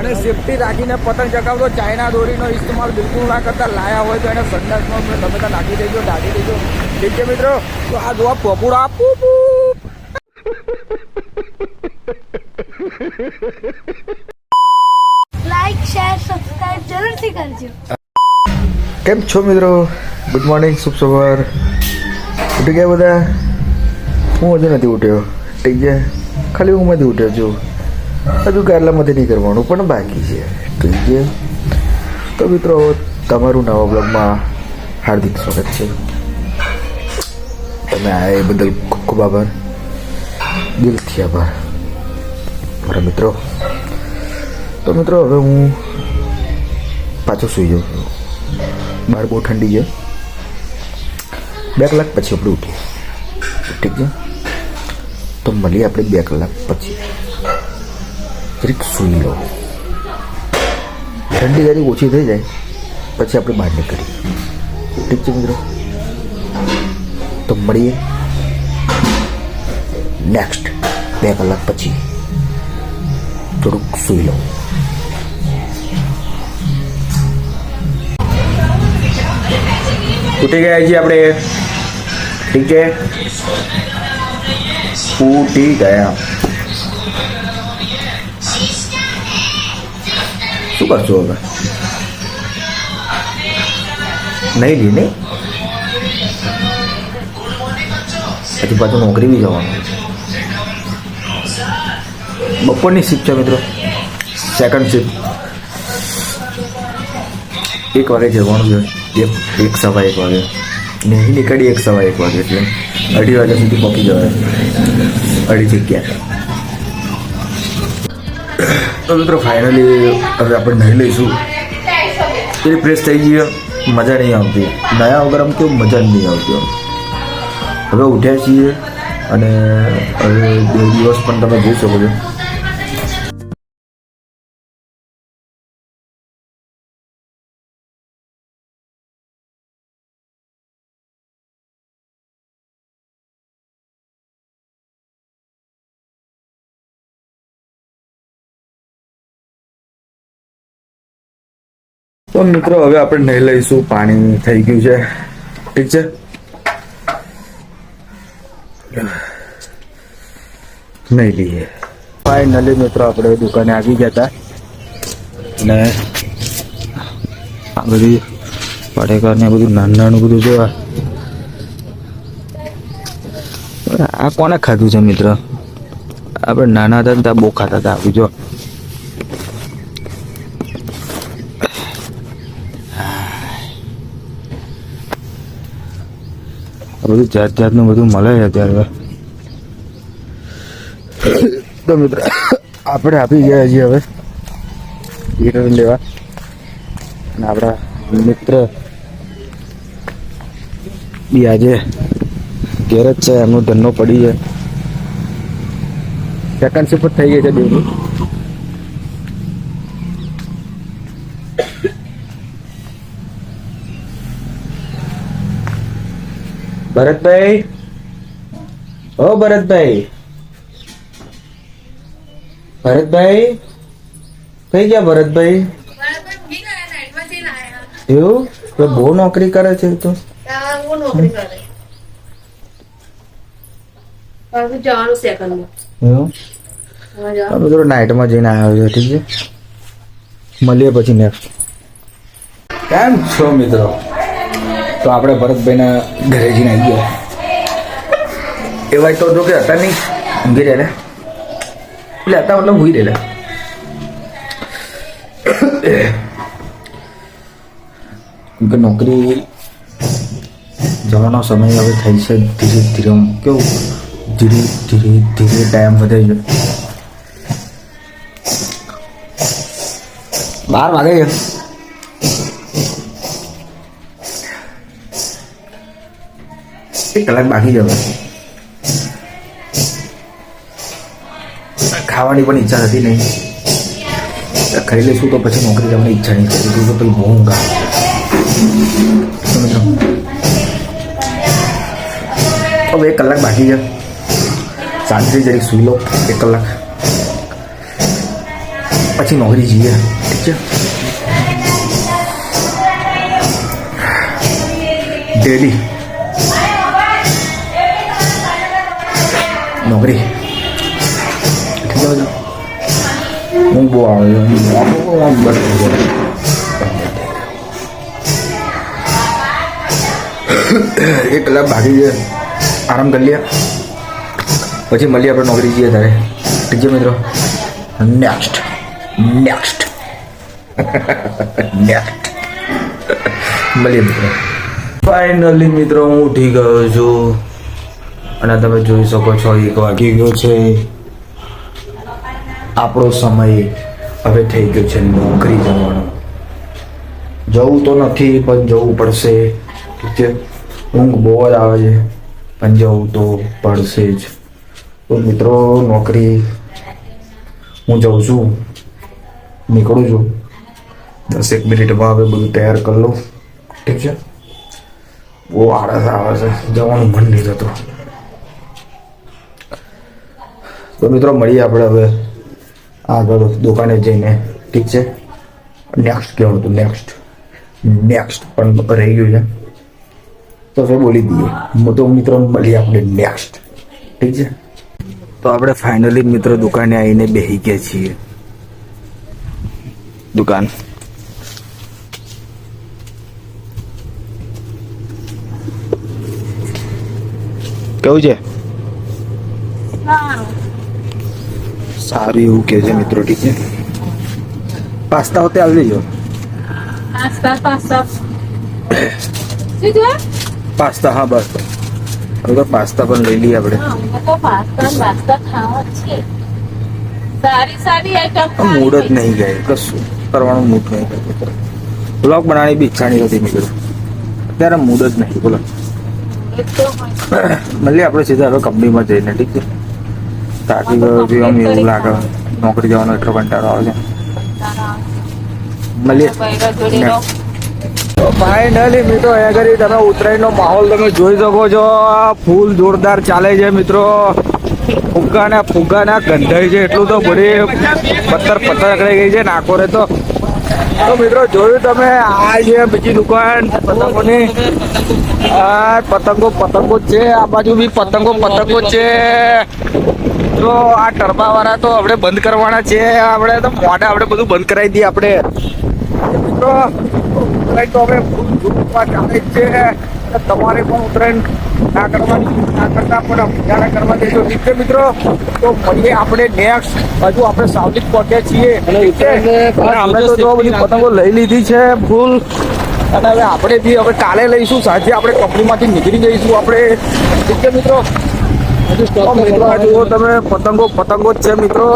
અને સેફટી રાખીને પતંગ ચગાવતો. ચાઇના દોરીનો ઇસ્તેમાલ બિલકુલ ના કરતા. લાયા હોય તો એને સંડાસમાં તમે તો નાખી દેજો, ઢાંકી દેજો. ઠીક છે મિત્રો? તો આ જોવા પોપુડા લાઈક શેર સબસ્ક્રાઇબ જરૂરથી કરજો. કેમ છો મિત્રો? ગુડ મોર્નિંગ, શુભ સવાર. ઉઠી ગયા બધા? હું હજુ નથી ઉઠ્યો. ઠીક છે, ખાલી ઊંઘમાંથી ઉઠ્યો છું. હજુ ગારલામાંથી નહીં કરવાનું પણ બાકી છે. ઠીક છે, તો મિત્રો તમારું નવા બ્લોગમાં હાર્દિક સ્વાગત છે. તમે આ એ બદલ ખૂબ ખૂબ આભાર, દિલથી આભાર મારા મિત્રો. તો મિત્રો હવે હું પાછો સૂઈ જાઉં છું. બહાર બહુ ઠંડી છે. 2 કલાક પછી આપણે ઉઠીએ. ઠીક છે, તો મળીએ આપણે 2 કલાક પછી. જરીક સૂઈ લો, ઠંડી જરી ઓછી થઈ જાય પછી આપણે બહાર નીકળીએ. ઠીક છે મિત્રો? તો મળીએ નેક્સ્ટ 2 કલાક પછી. થોડુંક સૂઈ લો. ઉઠી ગયા છીએ આપણે. ઠીક છે, ઉઠી ગયા. શું કરશો હવે? નહીં લી નહીં, હજી પાછું નોકરી બી જવાનું. બપોરની શિફ્ટ છે મિત્રો, સેકન્ડ શિફ્ટ. 1 વાગે જવાનું છે. 1:15 વાગે ને નીકળી 1:15 વાગે, એટલે 2:30 વાગ્યા સુધી પહોંચી જવાય. 2:30 જગ્યા. તો મિત્રો ફાઇનલી હવે આપણે નહીં લઈશું. એ ફ્રેશ થઈ ગઈ, મજા નહીં આવતી. નયા વગર આમ કેવું મજા નહીં આવતી. હવે ઉઠ્યા છીએ અને હવે 2 દિવસ પણ તમે જોઈ શકો છો. તો મિત્રો હવે આપણે નહીં લઈશું. પાણી થઈ ગયું છે. ઠીક છે, નહીં લઈએ. ફાઇનલી મિત્રો આપણે દુકાને આવી ગયા હતા ને આ બધી પટેકા ને બધું નાનું નાનું બધું જોવા. આ કોને ખાધું છે મિત્ર? આપણે નાના હતા ને ત્યાં બહુ ખાતા હતા. આવું જો બધું જાત જાતનું બધું મળે છે અત્યારે. તો મિત્ર આપણે આપી ગયા છીએ હવે હીટર લેવા. અને આપણા મિત્ર બી આજે ઘેર જ છે. એમનો ધંધો પડી છે. સેકન્ડ શિફ્ટ થઈ ગઈ છે બેની. ભરતભાઈ, ઓ ભરતભાઈ, ભરતભાઈ કઈ ગયા? ભરતભાઈ એવું તો બહુ નોકરી કરે છે. તો મિત્રો નાઇટમાં જઈને આવ્યો છે. ઠીક છે, મળીએ પછી નેક્સ્ટ. કેમ છો મિત્રો? તો આપણે ભરતભાઈના ઘરે જઈને આવી ગયા. એવા તો જો કે હતા નહીં, ઊંઘી રહેલા. એટલે હતા મતલબ ઊંઘી રહેલા. કેમ કે નોકરી જવાનો સમય હવે થઈ છે. ધીરે ધીરે કેવું ધીરે ધીરે ધીરે ટાઈમ વધે છે. 12 વાગે છે. એક કલાક બાકી જવા. ખાવાની પણ ઈચ્છા થતી નહીં. ખાઈ લઈશું તો પછી નોકરી જવાની ઈચ્છા નહીં થતી. તો પછી બહુ ઊંઘ આવે. હવે 1 કલાક બાકી છે. શાંતિથી જરીક સૂઈ લો 1 કલાક. પછી નોકરી જઈએ. ઠીક છે. ડેલી નોકરી. ઠીક છે. હું બહુ આવે એક કલાક ભાગી જાય, આરામ કરી લે, પછી મળીએ આપણે નોકરી જઈએ ત્યારે. ઠીક છે મિત્રો. નેક્સ્ટ મળીએ મિત્રો. ફાઇનલી મિત્રો હું ઉઠી ગયો છું અને તમે જોઈ શકો છો 1 વાગી ગયો છે. આપણો સમય હવે થઈ ગયો છે નોકરી જવાનો. જવું તો નથી પણ જવું પડશે. ઠીક છે. ઊંઘ બહુ જ આવે છે પણ જવું તો પડશે જ. તો મિત્રો નોકરી હું જાઉં છું, નીકળું છું. 10 મિનિટમાં હવે બધું તૈયાર કરી લઉં. ઠીક છે. બહુ આળસ આવે છે, જવાનું મન નહીં થતું. તો મિત્રો મળીએ આપણે હવે આગળ દુકાને જઈને. ઠીક છે. નેક્સ્ટ કહેવાનું હતું, નેક્સ્ટ પણ રહી ગયું છે તો હવે બોલી દઈએ. તો મિત્રો મળીએ આપણે નેક્સ્ટ. ઠીક છે. તો આપણે ફાઇનલી મિત્રો દુકાને આવીને બેસી ગયા છીએ. દુકાન કેવું છે? સારું એવું કે છે મિત્રો. ઠીક છે. પાસ્તા હોતે આવી લેજો. પાસ્તા હા બસ. હવે તો પાસ્તા પણ લઈ લઈએ આપણે. મૂડ જ નહીં ગયે, કશું કરવાનું મૂડ નહીં ગયું. બ્લોગ બનાવવાની બી ઈચ્છા નહીં હતી મિત્રો. અત્યારે મૂડ જ નહીં. બોલો મળીએ આપણે સીધા હવે કંપનીમાં જઈને. ઠીક છે. થાકી ગયો છે આમ એવું લાગે. નોકરી જવાનો એટલો કંટાળો આવે છે. મળીએ. ફાઇનલી મિત્રો અહીંયા આગળ તમે ઉત્તરાયણનો માહોલ તમે જોઈ શકો છો. ફૂલ જોરદાર ચાલે છે મિત્રો. ફુગ્ગાના ગંધાઈ છે એટલું તો બધી પથ્થર અકળાઈ ગઈ છે નાકોરે. તો મિત્રો જોયું તમે, આ છે બીજી દુકાન પતંગોની. આ પતંગો જ છે. આ બાજુ બી પતંગો જ છે. તો આ ટરબા વાળા તો આપણે બંધ કરવાના છે. આપણે તો મોઢા આપણે બધું બંધ કરાવી દઈએ આપણે મિત્રો. ઉત્તરાયણ તો હવે ચાલે જ છે. તમારે પણ ઉત્તરાયણ ના કરતા પણ મજાને કરવા દેજો. ઠીક છે મિત્રો. તો મળીએ આપણે નેક્સ્ટ. હજુ આપણે સાવલી પહોંચ્યા છીએ. આપણે તો જો બધી પતંગો લઈ લીધી છે ફૂલ. અને હવે આપણે બી હવે કાલે લઈશું. સાંજે આપણે કંપનીમાંથી નીકળી જઈશું આપણે. ઠીક છે મિત્રો. જુઓ તમે પતંગો જ છે મિત્રો.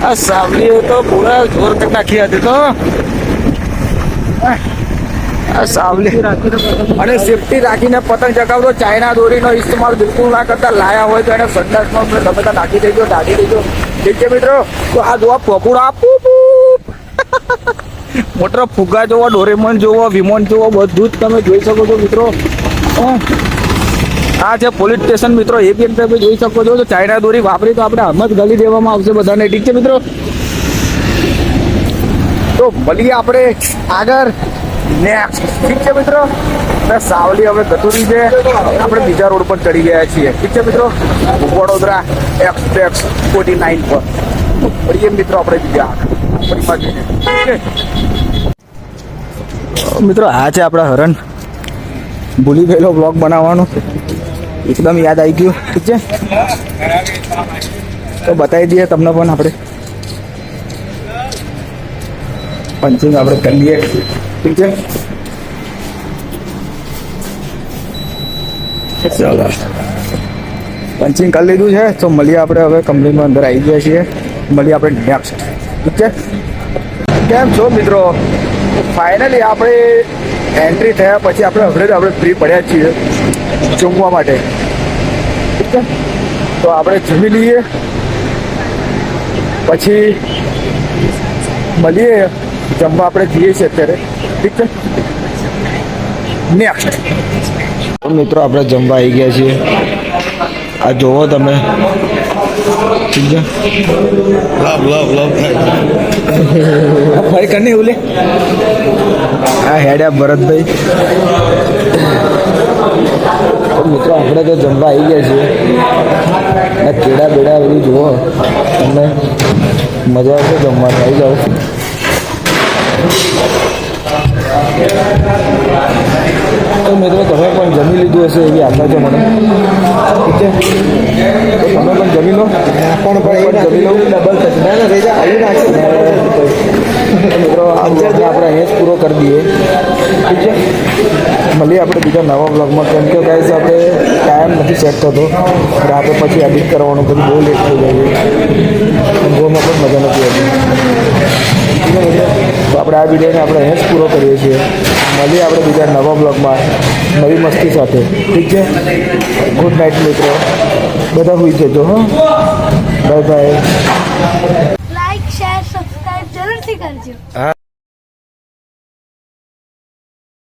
આ સાવલીઓ તો પૂરા જોર કરી નાખી હતી. તો આ સાવલી અને સેફટી રાખીને પતંગ ચગાવતો. ચાઇના દોરીનો ઇસ્તેમાલ બિલકુલ ના કરતા. લાયા હોય તો એને સંડાસમાં તમે બધા નાખી દેજો, ઢાંકી દેજો. ઠીક છે મિત્રો. તો આ જોવા પકોડા મોટા ફુગ્ગા જોવો, ડોરેમોન જોવો, વિમોન જોવો, બધું જ તમે જોઈ શકો છો મિત્રો. આ છે પોલીસ સ્ટેશન મિત્રો. એ બી તમે જોઈ શકો છો. તો ચાઇના દોરી વાપરી તો આપણે આમ જ ગલી દેવામાં આવશે બધાને. ઠીક છે મિત્રો. તો મળીએ આપણે આગળ નેક્સ્ટ. ઠીક છે મિત્રો. સાવલી હવે ગતુરી છે. આપણે બીજા રોડ પર ચડી ગયા છીએ. ઠીક છે મિત્રો. વડોદરા એક્સપ્રેસ 49 પર મળીએ મિત્રો આપણે બીજા મિત્રો. આ છે આપણા હરણ. ભૂલી ગયેલો બ્લોગ બનાવવાનો, એકદમ યાદ આવી ગયું. ઠીક છે. તો બતાવી દઈએ તમને પણ આપણે પંચિંગ આપણે કરી લઈએ. ઠીક છે. ચાલો પંચિંગ કરી લીધું છે. તો મળીએ આપણે હવે કંપનીમાં અંદર આવી ગયા છીએ. મળીએ આપણે નેક્સ્ટ. ઠીક છે. કેમ છો મિત્રો? ફાઇનલી આપણે એન્ટ્રી થયા પછી આપણે ફ્રી પડ્યા છીએ જમવા માટે. ઠીક છે. તો આપણે જમી લઈએ પછી મળીએ. જમવા આપણે જઈએ છીએ અત્યારે. ઠીક છે. નેક્સ્ટ મિત્રો આપણે જમવા આવી ગયા છીએ. આ જોવો તમે ठीक है લવ ફરી કરને એવું લે આ હેડ્યા ભરતભાઈ તો મિત્રો આપણે તો જમવા આવી ગયા છીએ આ કેળા બેડા બધું જુઓ તમને મજા આવશે જમવાનું આવી જાઓ તો મિત્રો તમે પણ જમી લીધું હશે એવી આશા છે મને ઠીક છે તો તમે પણ જમી લો પણ જમી લો ડબલ મિત્રો આ બ્લોગને આપણે અહીંયા જ પૂરો કરી દઈએ ઠીક છે મળીએ આપણે બીજા નવા બ્લોગમાં કેમ કે ગાઈસ આપણે ટાઈમ નથી સેટ થતો રાતે પછી એડિટ કરવાનું પછી બહુ લેટ થઈ જાય છે ઊંઘવામાં પણ મજા નથી આવતી તો આપણે આ વિડીયોને આપણે અહીંયા જ પૂરો કરીએ છીએ મળીએ આપણે બીજા નવા બ્લોગમાં નવી મસ્તી સાથે ઠીક છે ગુડ નાઇટ મિત્રો બધા હોઈ જજો હા bye bye like share subscribe જરૂરથી કરજો હા